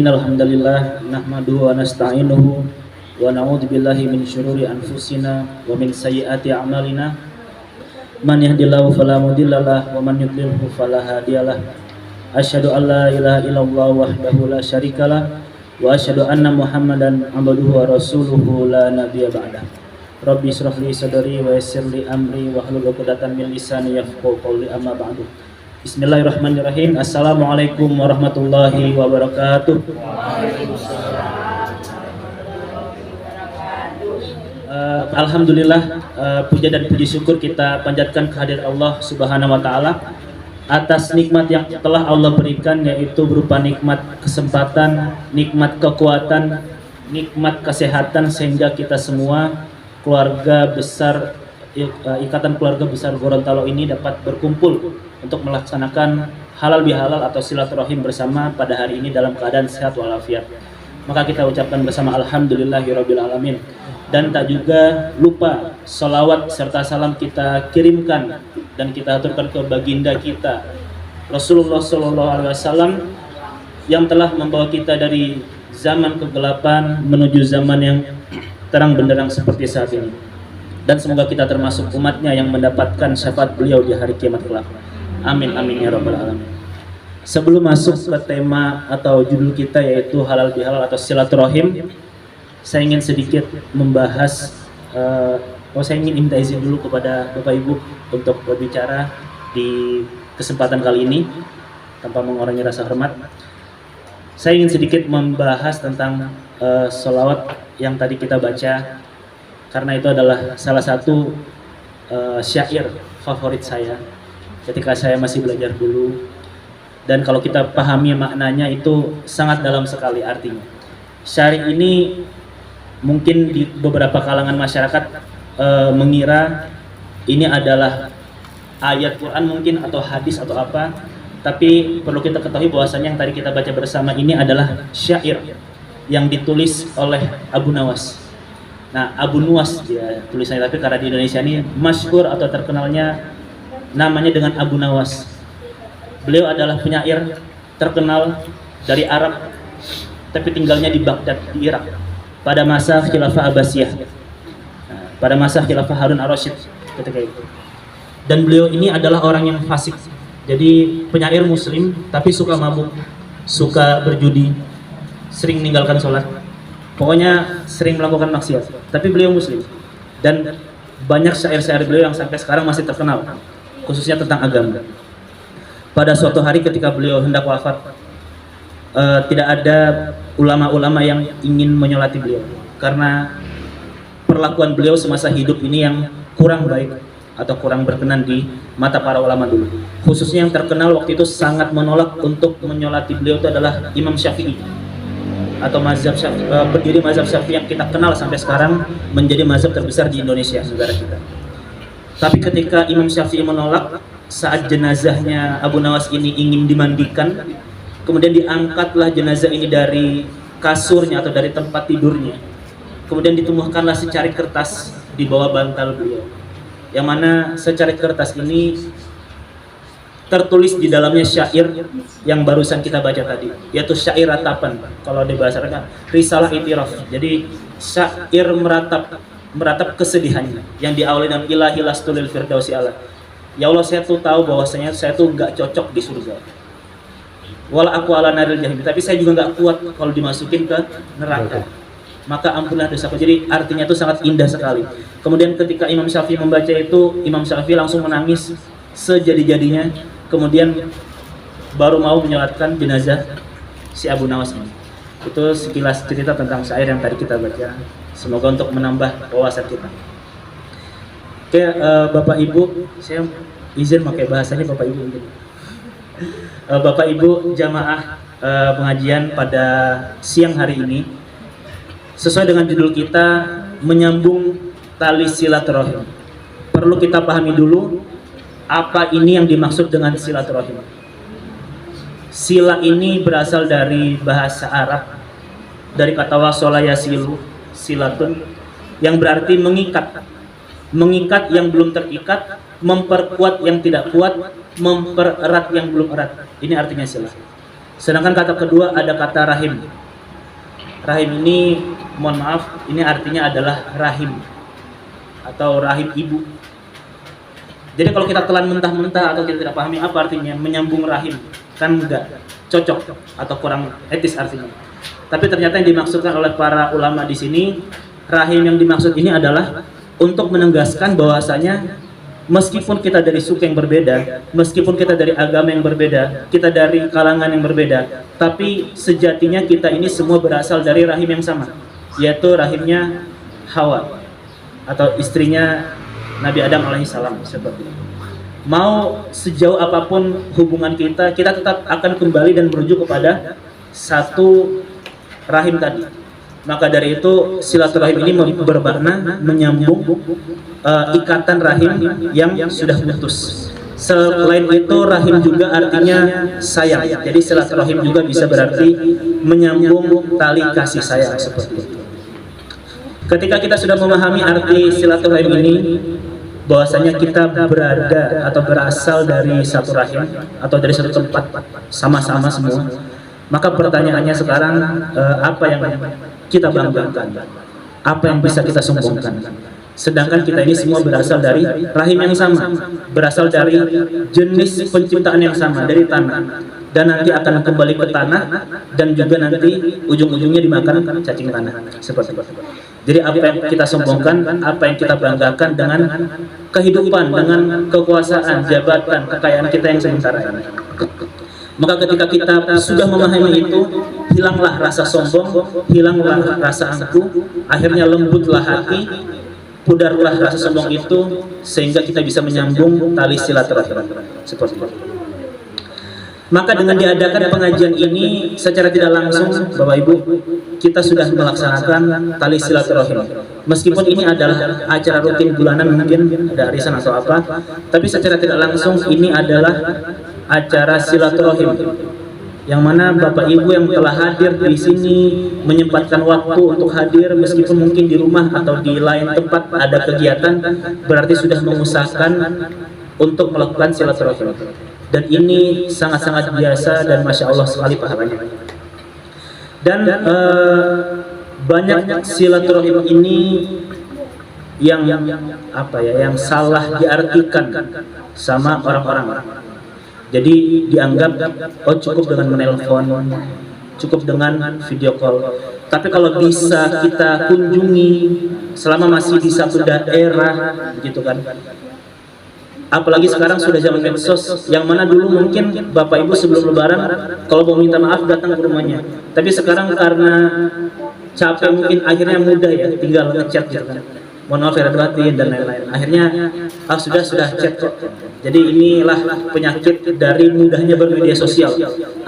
Innal hamdalillah nahmaduhu wa nasta'inuhu wa na'udzu billahi min syururi anfusina wa min sayyiati a'malina. Man yahdihillahu fala mudhillalah wa man yudlilhu fala hadiyalah. Asyhadu an la ilaha illallah wahdahu la syarikalah wa asyhadu anna Muhammadan abduhu wa rasuluhu la nabiyya ba'dah. Rabbi shrah li sadri wa yassir li amri wa hlul 'uqdatam min lisani yafqahu qawli, amma ba'du. Bismillahirrahmanirrahim. Assalamualaikum warahmatullahi wabarakatuh. Alhamdulillah, puja dan puji syukur kita panjatkan kehadirat Allah Subhanahu wa taala atas nikmat yang telah Allah berikan, yaitu berupa nikmat kesempatan, nikmat kekuatan, nikmat kesehatan, sehingga kita semua keluarga besar, ikatan keluarga besar Gorontalo ini dapat berkumpul untuk melaksanakan halal bihalal atau silaturahim bersama pada hari ini dalam keadaan sehat walafiat. Maka kita ucapkan bersama alhamdulillahirabbil alamin. Dan tak juga lupa salawat serta salam kita kirimkan dan kita aturkan ke baginda kita Rasulullah SAW yang telah membawa kita dari zaman kegelapan menuju zaman yang terang benderang seperti saat ini. Dan semoga kita termasuk umatnya yang mendapatkan syafaat beliau di hari kiamat kelak. Amin amin ya rabbal alamin. Sebelum masuk ke tema atau judul kita, yaitu halal bihalal atau silaturahim, saya ingin sedikit membahas, saya ingin minta izin dulu kepada Bapak Ibu untuk berbicara di kesempatan kali ini tanpa mengurangi rasa hormat. Saya ingin sedikit membahas tentang sholawat yang tadi kita baca, karena itu adalah salah satu syair favorit saya ketika saya masih belajar dulu, dan kalau kita pahami maknanya itu sangat dalam sekali artinya. Syair ini mungkin di beberapa kalangan masyarakat mengira ini adalah ayat Quran mungkin atau hadis atau apa, tapi perlu kita ketahui bahwasanya yang tadi kita baca bersama ini adalah syair yang ditulis oleh Abu Nawas. Nah, Abu Nuwas dia tulisannya, tapi karena di Indonesia ini masyhur atau terkenalnya namanya dengan Abu Nawas. Beliau adalah penyair terkenal dari Arab, tapi tinggalnya di Baghdad, di Irak, pada masa Khilafah Abbasiyah, pada masa Khilafah Harun ar-Rasyid ketika itu. Dan beliau ini adalah orang yang fasik, jadi penyair muslim tapi suka mabuk, suka berjudi, sering meninggalkan sholat, pokoknya sering melakukan maksiat. Tapi beliau muslim, dan banyak syair-syair beliau yang sampai sekarang masih terkenal, khususnya tentang agama. Pada suatu hari ketika beliau hendak wafat, tidak ada ulama-ulama yang ingin menyolati beliau karena perlakuan beliau semasa hidup ini yang kurang baik atau kurang berkenan di mata para ulama dulu. Khususnya yang terkenal waktu itu sangat menolak untuk menyolati beliau itu adalah Imam Syafi'i atau mazhab Syafi'i, pendiri mazhab Syafi'i yang kita kenal sampai sekarang menjadi mazhab terbesar di Indonesia, negara kita. Tapi ketika Imam Syafi'i menolak, saat jenazahnya Abu Nawas ini ingin dimandikan, kemudian diangkatlah jenazah ini dari kasurnya atau dari tempat tidurnya, kemudian ditumbuhkanlah secari kertas di bawah bantal beliau, yang mana secari kertas ini tertulis di dalamnya syair yang barusan kita baca tadi, yaitu syair ratapan. Kalau dibahasakan risalah itiraf, jadi syair meratap kesedihannya yang diawali dengan ilahi lastulil firdausi ala. Ya Allah, saya tuh tahu bahwasanya saya tuh nggak cocok di surga. Wala aku ala naril jahim, tapi saya juga nggak kuat kalau dimasukin ke neraka. Maka ampunlah dosaku. Jadi artinya itu sangat indah sekali. Kemudian ketika Imam Syafi'i membaca itu, Imam Syafi'i langsung menangis sejadi-jadinya. Kemudian baru mau menyolatkan jenazah si Abu Nawas ini. Itu sekilas cerita tentang syair yang tadi kita baca. Semoga untuk menambah wawasan kita. Oke, Bapak Ibu, saya izin pakai bahasanya Bapak Ibu mungkin. Bapak Ibu jamaah pengajian pada siang hari ini, sesuai dengan judul kita, menyambung tali silaturahim. Perlu kita pahami dulu apa ini yang dimaksud dengan silaturahim. Sila ini berasal dari bahasa Arab, dari kata wasala yasilu, silatun, yang berarti mengikat. Mengikat yang belum terikat, memperkuat yang tidak kuat, mempererat yang belum erat. Ini artinya sila. Sedangkan kata kedua ada kata rahim. Rahim ini, mohon maaf, ini artinya adalah rahim atau rahim ibu. Jadi kalau kita telan mentah-mentah atau kita tidak pahami apa artinya menyambung rahim, kan enggak cocok atau kurang etis artinya. Tapi ternyata yang dimaksudkan oleh para ulama di sini, rahim yang dimaksud ini adalah untuk menegaskan bahwasanya meskipun kita dari suku yang berbeda, meskipun kita dari agama yang berbeda, kita dari kalangan yang berbeda, tapi sejatinya kita ini semua berasal dari rahim yang sama, yaitu rahimnya Hawa atau istrinya Nabi Adam alaihissalam. Seperti itu. Mau sejauh apapun hubungan kita, kita tetap akan kembali dan merujuk kepada satu rahim tadi. Maka dari itu silaturahim ini bermakna menyambung ikatan rahim yang sudah putus. Selain itu rahim juga artinya sayang. Jadi silaturahim juga bisa berarti menyambung tali kasih sayang seperti itu. Ketika kita sudah memahami arti silaturahim ini, bahwasanya kita berada atau berasal dari satu rahim atau dari satu tempat sama-sama semua, maka pertanyaannya sekarang apa yang kita banggakan, apa yang bisa kita sombongkan, sedangkan kita ini semua berasal dari rahim yang sama, berasal dari jenis penciptaan yang sama, dari tanah, dan nanti akan kembali ke tanah, dan juga nanti ujung-ujungnya dimakan cacing tanah seperti itu. Jadi apa yang kita sombongkan, apa yang kita banggakan dengan kehidupan, dengan kekuasaan, jabatan, kekayaan kita yang sementara ini. Maka ketika kita sudah memahami itu, hilanglah rasa sombong, hilanglah rasa angkuh, akhirnya lembutlah hati, pudarlah rasa sombong itu, sehingga kita bisa menyambung tali silaturahim seperti itu. Maka dengan diadakan pengajian ini secara tidak langsung, Bapak Ibu, kita sudah melaksanakan tali silaturahim. Meskipun ini adalah acara rutin bulanan, mungkin ada arisan atau apa, tapi secara tidak langsung ini adalah acara silaturahim, yang mana Bapak Ibu yang telah hadir di sini menyempatkan waktu untuk hadir, meskipun mungkin di rumah atau di lain tempat ada kegiatan, berarti sudah mengusahakan untuk melakukan silaturahim. Dan ini sangat-sangat biasa dan Masya Allah sekali pahalanya. Dan banyak silaturahim ini yang apa ya, yang salah diartikan sama orang-orang. Jadi dianggap oh cukup dengan menelpon, cukup dengan video call. Tapi kalau bisa kita kunjungi selama masih di satu daerah, begitu kan. Apalagi sekarang sudah zaman medsos, yang mana dulu mungkin Bapak Ibu sebelum Lebaran kalau mau minta maaf datang ke rumahnya. Tapi sekarang karena capek mungkin akhirnya mudah ya, tinggal ngechat gitu kan. Mohon maaf ya batin dan lain-lain. Akhirnya sudah chat kok. Jadi inilah penyakit dari mudahnya bermedia sosial.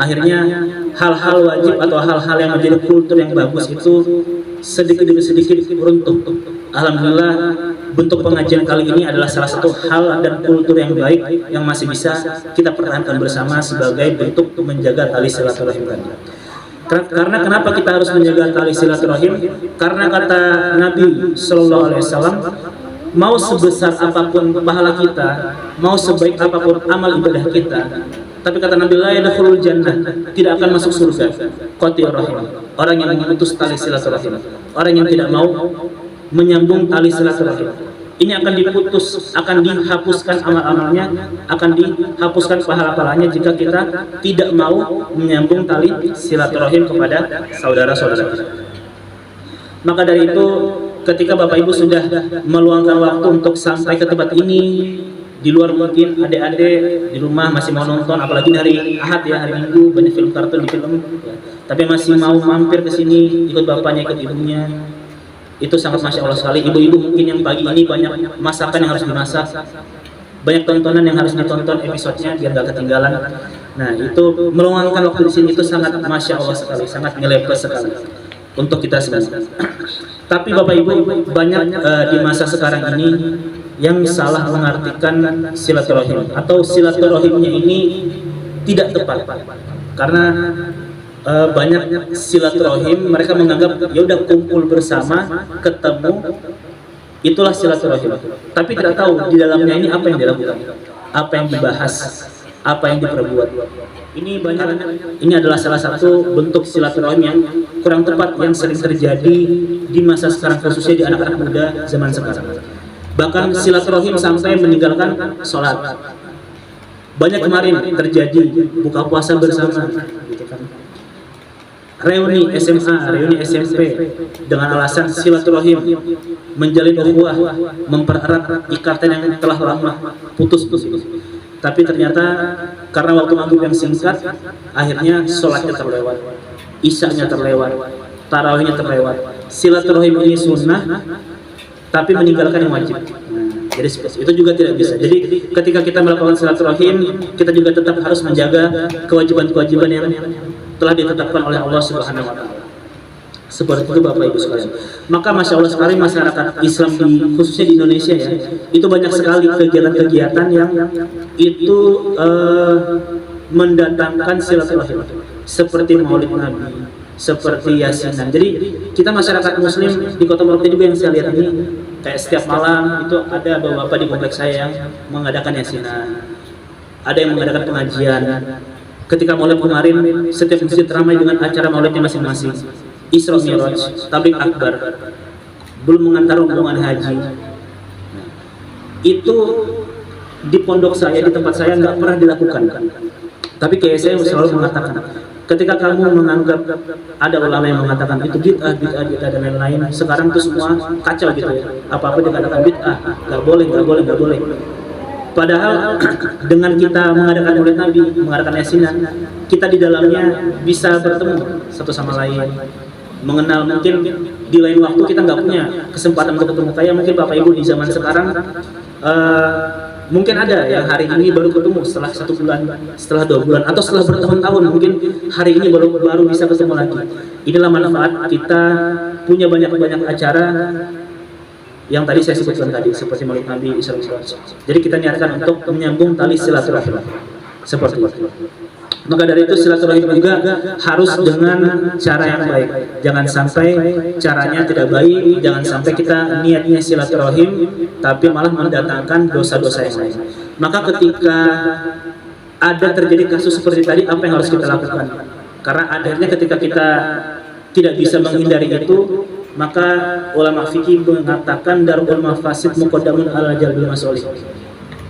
Akhirnya hal-hal wajib atau hal-hal yang menjadi kultur yang bagus itu sedikit demi sedikit runtuh. Alhamdulillah bentuk pengajian kali ini adalah salah satu hal dan kultur yang baik yang masih bisa kita pertahankan bersama sebagai bentuk menjaga tali silaturahim tadi. Karena kenapa kita harus menjaga tali silaturahim? Karena kata Nabi Shallallahu Alaihi Wasallam, mau sebesar apapun pahala kita, mau sebaik apapun amal ibadah kita, tapi kata Nabi la yadkhulul jannah, tidak akan masuk surga qati'ur rahim, orang yang memutus tali silaturahim, orang yang tidak mau menyambung tali silaturahim. Ini akan diputus, akan dihapuskan amal-amalnya, akan dihapuskan pahala-pahalanya jika kita tidak mau menyambung tali silaturahim kepada saudara-saudara kita. Maka dari itu, ketika Bapak Ibu sudah meluangkan waktu untuk sampai ke tempat ini, di luar mungkin adik-adik di rumah masih mau nonton, apalagi hari Ahad ya, hari Minggu banyak film kartun di film, tapi masih mau mampir ke sini, ikut bapaknya, ikut ibunya. Itu sangat Masya Allah sekali. Ibu-ibu mungkin yang pagi ini banyak masakan yang harus dimasak, banyak tontonan yang harus ditonton episodenya biar gak ketinggalan. Nah itu meluangkan waktu di sini itu sangat Masya Allah sekali, sangat ngelepes sekali untuk kita semua. Tapi Bapak Ibu banyak di masa sekarang ini yang salah mengartikan silaturahim, atau silaturahimnya ini tidak tepat, karena banyak silaturahim mereka menganggap ya udah kumpul bersama, ketemu, itulah silaturahim. Tapi tidak tahu di dalamnya ini apa yang dilakukan, apa yang dibahas. apa yang diperbuat. Ini banyak, ini adalah salah satu bentuk silaturahim yang kurang tepat yang sering terjadi di masa sekarang, khususnya di anak-anak muda zaman sekarang. Bahkan silaturahim sampai meninggalkan sholat. Banyak kemarin terjadi buka puasa bersama, gitu kan. Reuni SMA, reuni SMP dengan alasan silaturahim, menjalin ukhuwah, mempererat ikatan yang telah lama putus. Tapi ternyata karena waktu maghrib yang singkat, akhirnya sholatnya terlewat, isyanya terlewat, tarawihnya terlewat. Silaturahim ini sunnah, tapi meninggalkan yang wajib. Jadi itu juga tidak bisa. Jadi ketika kita melakukan silaturahim, kita juga tetap harus menjaga kewajiban-kewajiban yang telah ditetapkan oleh Allah Subhanahu wa taala. Seperti itu Bapak Ibu sekalian. Maka Masya Allah sekali masyarakat Islam khususnya di Indonesia ya, itu banyak sekali kegiatan-kegiatan yang itu mendatangkan silaturahim, seperti Maulid Nabi, seperti Yasinan. Jadi kita masyarakat Muslim di Kota Malang juga yang saya lihat ini, kayak setiap malam itu ada bapak-bapak di kompleks saya yang mengadakan Yasinan, ada yang mengadakan pengajian. Ketika Maulid kemarin, setiap masjid ramai dengan acara Maulidnya masing-masing. Isra Mi'raj, tablik akbar, belum mengantar rombongan haji. Itu di pondok saya, di tempat saya nggak pernah dilakukan. Tapi kayak saya selalu mengatakan, ketika kamu menganggap ada ulama yang mengatakan itu bid'ah dan lain-lain, sekarang itu semua kacau gitu ya. Apa-apa dikatakan bid'ah, nggak boleh. Padahal dengan kita mengadakan Maulid Nabi, mengadakan Yasinan, kita di dalamnya bisa bertemu satu sama lain, mengenal. Mungkin di lain waktu kita nggak punya kesempatan untuk ketemu, kayak mungkin Bapak Ibu di zaman sekarang mungkin ada yang hari ini baru ketemu setelah 1 bulan, setelah 2 bulan, atau setelah bertahun-tahun mungkin hari ini baru bisa ketemu lagi. Inilah manfaat kita punya banyak acara yang tadi saya sebutkan tadi, seperti Maulid Nabi, Isra Mi'raj. Jadi kita niatkan untuk menyambung tali silaturahim seperti itu. Maka dari itu silaturahim juga harus dengan cara yang baik. Jangan sampai caranya tidak baik, jangan sampai kita niatnya silaturahim tapi malah mendatangkan dosa-dosa yang lain. Maka ketika ada terjadi kasus seperti tadi, apa yang harus kita lakukan? Karena akhirnya ketika kita tidak bisa menghindari itu, maka ulama fikih mengatakan darul mafasid muqaddamun ala jalbil masolih.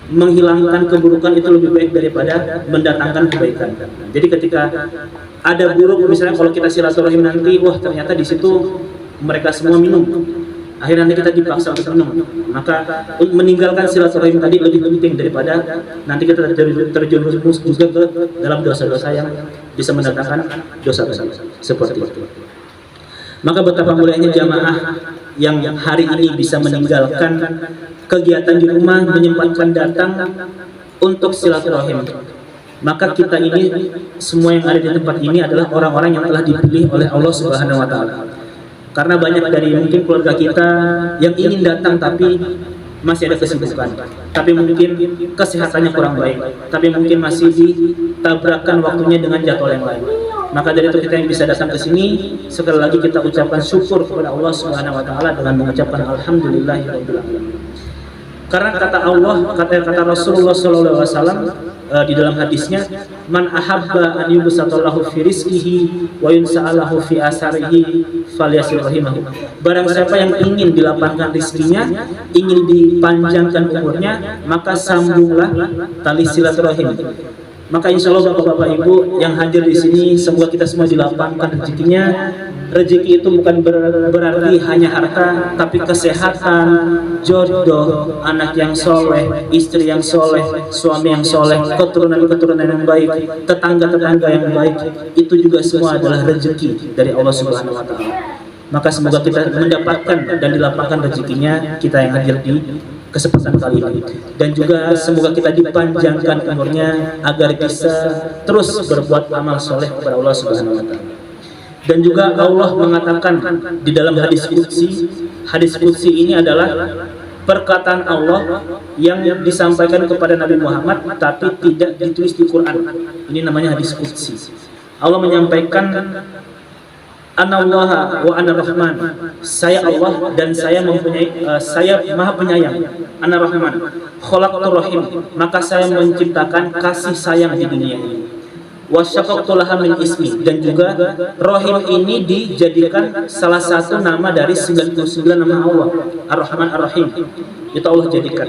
Menghilangkan keburukan itu lebih baik daripada mendatangkan kebaikan. Jadi ketika ada buruk, misalnya kalau kita silaturahim nanti, wah ternyata di situ mereka semua minum, akhirnya nanti kita dipaksa untuk minum, maka meninggalkan silaturahim tadi lebih penting daripada nanti kita terjerumus juga ke dalam dosa-dosa yang bisa mendatangkan dosa-dosa seperti itu. Maka betapa mulianya jamaah yang hari ini bisa meninggalkan kegiatan di rumah, menyempatkan datang untuk silaturahim. Maka kita ini semua yang ada di tempat ini adalah orang-orang yang telah dipilih oleh Allah Subhanahu wa taala. Karena banyak dari mungkin keluarga kita yang ingin datang tapi masih ada kesibukan, tapi mungkin kesehatannya kurang baik, tapi mungkin masih ditabrakkan waktunya dengan jadwal yang lain. Maka dari itu kita yang bisa datang ke sini, sekali lagi kita ucapkan syukur kepada Allah Subhanahu wa taala dengan mengucapkan alhamdulillahirabbil alamin. Karena kata Allah, kata Rasulullah sallallahu alaihi wasallam di dalam hadisnya, man ahabba an yubsatallahu fi rizqihi wa yunsa'alahu fi asarihi falyasil rahimahu. Barang siapa yang ingin dilapangkan rezekinya, ingin dipanjangkan umurnya, maka sambunglah tali silaturahim. Maka insya Allah Bapak-Bapak Ibu yang hadir di sini, semoga kita semua dilapangkan rezekinya. Rezeki itu bukan berarti hanya harta, tapi kesehatan, jodoh, anak yang soleh, istri yang soleh, suami yang soleh, keturunan-keturunan yang baik, tetangga-tetangga yang baik. Itu juga semua adalah rezeki dari Allah Subhanahu wa taala. Maka semoga kita mendapatkan dan dilapangkan rezekinya, kita yang hadir di kesempatan kali ini, dan juga semoga kita dipanjangkan umurnya agar bisa terus berbuat amal soleh kepada Allah Subhanahu wa taala. Dan juga Allah mengatakan di dalam hadis qudsi ini adalah perkataan Allah yang disampaikan kepada Nabi Muhammad tapi tidak ditulis di Quran. Ini namanya hadis qudsi. Allah menyampaikan Anallaha wa anar rahman. Saya Allah dan saya mempunyai saya Maha Penyayang. Anar Rahman. Khalaqtur rahim. Maka saya menciptakan kasih sayang di dunia ini. Wa syaqaqtu laha min ismi, dan juga rahim ini dijadikan salah satu nama dari 99 nama Allah. Ar-Rahman Ar-Rahim. Itu Allah jadikan.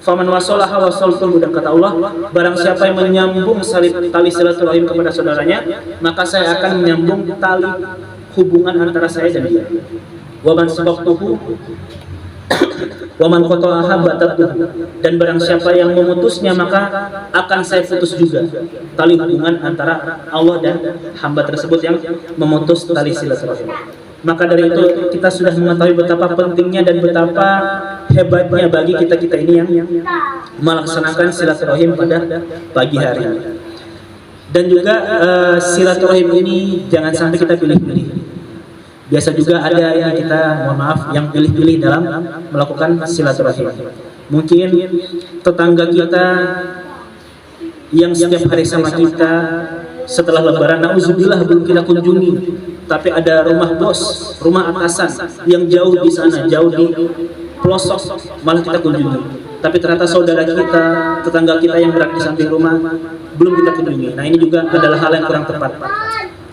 Faman wasolaha wasoltuhu, dan kata Allah, barang siapa yang menyambung tali silaturahim kepada saudaranya, maka saya akan menyambung tali hubungan antara saya dan dia. Waman sabaqtuhu waman qata'aha batatuhu, dan barang siapa yang memutusnya, maka akan saya putus juga tali hubungan antara Allah dan hamba tersebut yang memutus tali silaturahim. Maka dari itu kita sudah mengetahui betapa pentingnya dan betapa hebatnya bagi kita-kita ini yang melaksanakan silaturahim pada pagi hari. Dan juga silaturahim ini jangan sampai kita pilih-pilih. Biasa juga ada yang kita, mohon maaf, yang pilih-pilih dalam melakukan silaturahim. Mungkin tetangga kita yang setiap hari sama kita, setelah lebaran, nauzubillah, belum kita kunjungi, tapi ada rumah bos, rumah atasan yang jauh di sana, jauh di pelosok, malah kita kunjungi. Tapi ternyata saudara kita, tetangga kita yang berada di samping rumah, belum kita kunjungi. Nah, ini juga adalah hal yang kurang tepat.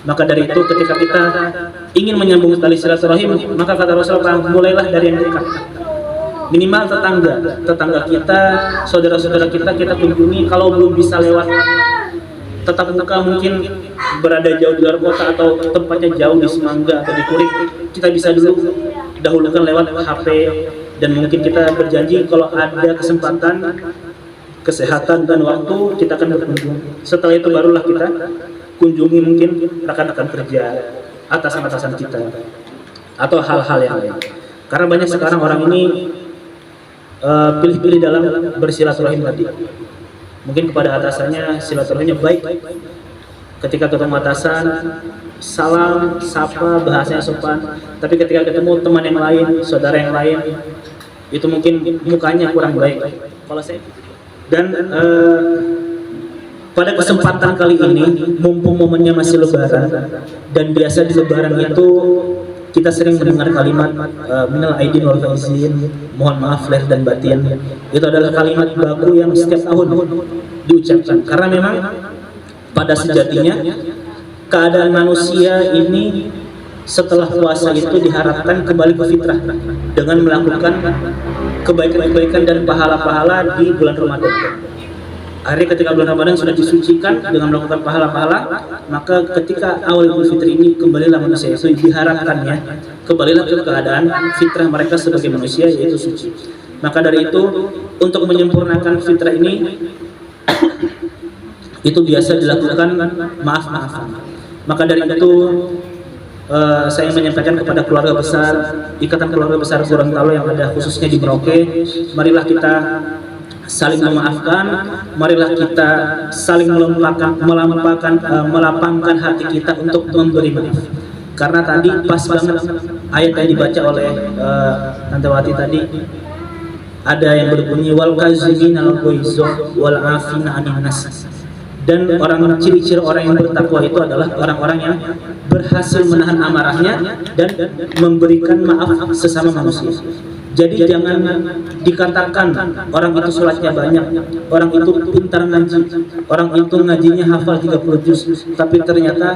Maka dari itu, ketika kita ingin menyambung tali silaturahim, maka kata Rasulullah, mulailah dari yang dekat. Minimal tetangga kita, saudara-saudara kita kunjungi. Kalau belum bisa lewat tetap muka, mungkin berada jauh di luar kota atau tempatnya jauh di Semangga atau di Kurik, kita bisa dulu dahulukan lewat HP, dan mungkin kita berjanji kalau ada kesempatan, kesehatan dan waktu, kita akan berkunjung. Setelah itu barulah kita kunjungi mungkin rekan-rekan kerja, atasan-atasan kita, atau hal-hal yang lain. Karena banyak sekarang orang ini pilih-pilih dalam bersilaturahim tadi. Mungkin kepada atasannya silaturahimnya baik, ketika ketemu atasan salam, sapa, bahasanya sopan. Tapi ketika ketemu teman yang lain, saudara yang lain, itu mungkin mukanya kurang baik. Kalau saya pada kesempatan kali ini, mumpung momennya masih lebaran, dan biasa di lebaran itu kita sering mendengar kalimat minal aidin wal faizin, mohon maaf lahir dan batin. Itu adalah kalimat baku yang setiap tahun diucapkan, karena memang pada sejatinya keadaan manusia ini setelah puasa itu diharapkan kembali ke fitrah dengan melakukan kebaikan-kebaikan dan pahala-pahala di bulan Ramadan. Akhirnya ketika bulan Ramadan sudah disucikan dengan melakukan pahala-pahala, maka ketika awal Idul Fitri ini kembalilah manusia itu diharapkannya kembalilah ke keadaan fitrah mereka sebagai manusia, yaitu suci. Maka dari itu, untuk menyempurnakan fitrah ini itu biasa dilakukan maaf-maafan. Maka dari itu saya menyampaikan kepada keluarga besar, ikatan keluarga besar Gorontalo yang ada khususnya di Merauke, marilah kita saling memaafkan, marilah kita saling melapangkan hati kita untuk memberi maaf. Karena tadi pas banget ayat yang dibaca oleh Tante Wati tadi, ada yang berbunyi wal kazimin al ghaiza wal afina 'anil nas. Dan ciri-ciri orang yang bertakwa itu adalah orang-orang yang berhasil menahan amarahnya dan memberikan maaf sesama manusia. Jadi jangan dikatakan orang itu sholatnya banyak, orang itu pintar ngaji, orang itu ngajinya hafal 30 juz, tapi ternyata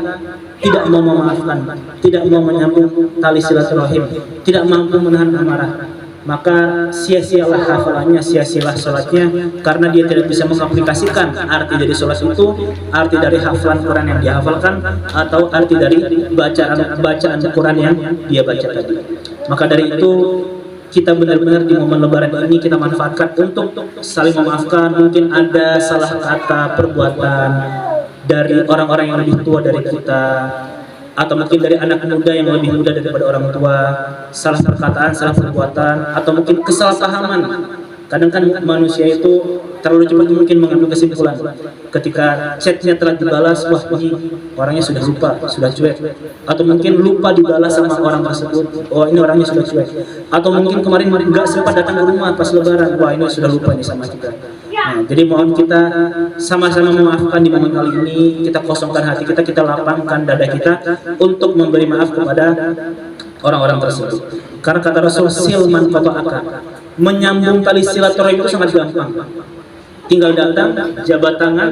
tidak mau memaafkan, tidak mau menyambung tali silaturahim, tidak mampu menahan amarah. Maka sia-sialah hafalannya, sia-sialah sholatnya, karena dia tidak bisa mengaplikasikan arti dari sholat itu, arti dari hafalan Quran yang dihafalkan, atau arti dari bacaan Quran yang dia baca tadi. Maka dari itu, kita benar-benar di momen lebaran ini kita manfaatkan untuk saling memaafkan. Mungkin ada salah kata, perbuatan dari orang-orang yang lebih tua dari kita, atau mungkin dari anak muda yang lebih muda daripada orang tua, salah perkataan, salah perbuatan, atau mungkin kesalahpahaman. Kadang kan manusia itu terlalu cepat mungkin mengambil kesimpulan. Ketika chatnya telah dibalas, wah ini orangnya sudah lupa, sudah cuek. Atau mungkin lupa dibalas sama orang tersebut, oh ini orangnya sudah cuek. Atau mungkin kemarin nggak sempat datang ke rumah pas lebaran, wah ini sudah lupa nih sama kita. Nah, jadi mohon kita sama-sama memaafkan di momen kali ini, kita kosongkan hati kita, kita lapangkan dada kita untuk memberi maaf kepada orang-orang tersebut. Karena kata Rasul, silman qata'aka, menyambung tali silaturahim itu sangat gampang. Tinggal datang, jabat tangan,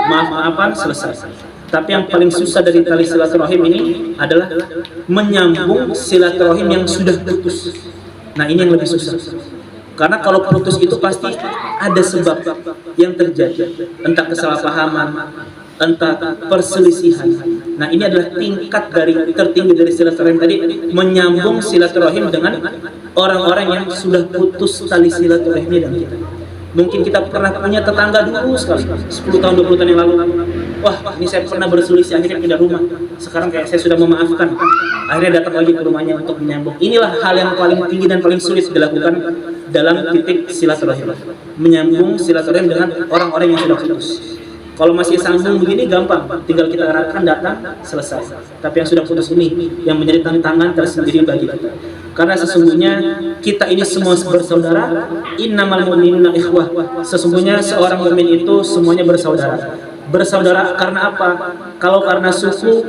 maaf-maafan, selesai. Tapi yang paling susah dari tali silaturahim ini adalah menyambung silaturahim yang sudah putus. Nah, ini yang lebih susah. Karena kalau putus itu pasti ada sebab yang terjadi, entah kesalahpahaman, entah perselisihan. Nah, ini adalah tingkat tertinggi dari silaturahim tadi, menyambung silaturahim dengan orang-orang yang sudah putus tali silaturahimnya dengan kita. Mungkin kita pernah punya tetangga dulu sekali, 10 tahun, 20 tahun yang lalu. Wah, ini saya pernah berselisih, akhirnya pindah rumah. Sekarang kayak saya sudah memaafkan, akhirnya datang lagi ke rumahnya untuk menyambung. Inilah hal yang paling tinggi dan paling sulit dilakukan dalam titik silaturahim. Menyambung silaturahim dengan orang-orang yang sudah putus. Kalau masih sambung begini gampang, tinggal kita arahkan, datang, selesai. Tapi yang sudah putus ini yang menjadi tantangan tersendiri bagi kita. Karena sesungguhnya kita ini semua bersaudara. Innamal mu'minuna ikhwah. Sesungguhnya seorang mukmin itu semuanya bersaudara. Bersaudara karena apa? Kalau karena suku,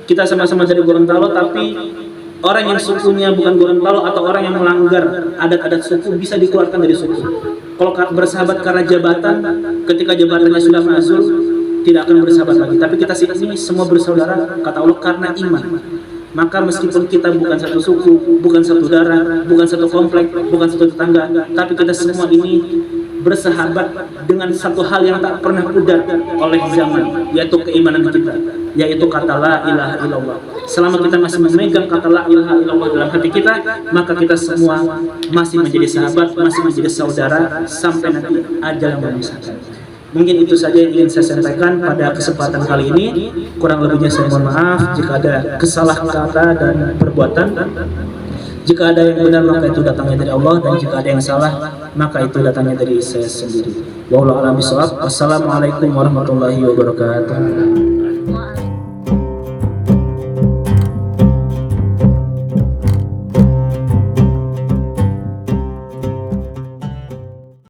kita sama-sama dari Gorontalo, tapi orang yang sukunya bukan Gorontalo atau orang yang melanggar adat-adat suku bisa dikeluarkan dari suku. Kalau bersahabat karena jabatan, ketika jabatannya sudah masuk, tidak akan bersahabat lagi. Tapi kita sini semua bersaudara, kata Allah, karena iman. Maka meskipun kita bukan satu suku, bukan satu darah, bukan satu komplek, bukan satu tetangga, tapi kita semua ini bersahabat dengan satu hal yang tak pernah pudar oleh zaman, yaitu keimanan kita, yaitu kata la ilaha illallah. Selama kita masih memegang kata la ilaha illallah dalam hati kita, maka kita semua masih menjadi sahabat, masih menjadi saudara sampai nanti ajal yang memisahkan. Mungkin itu saja yang ingin saya sampaikan pada kesempatan kali ini. Kurang lebihnya saya mohon maaf jika ada kesalah kata dan perbuatan. Jika ada yang benar maka itu datangnya dari Allah, dan jika ada yang salah maka itu datangnya dari saya sendiri. Wallahu a'lam bishawab. Wassalamualaikum warahmatullahi wabarakatuh.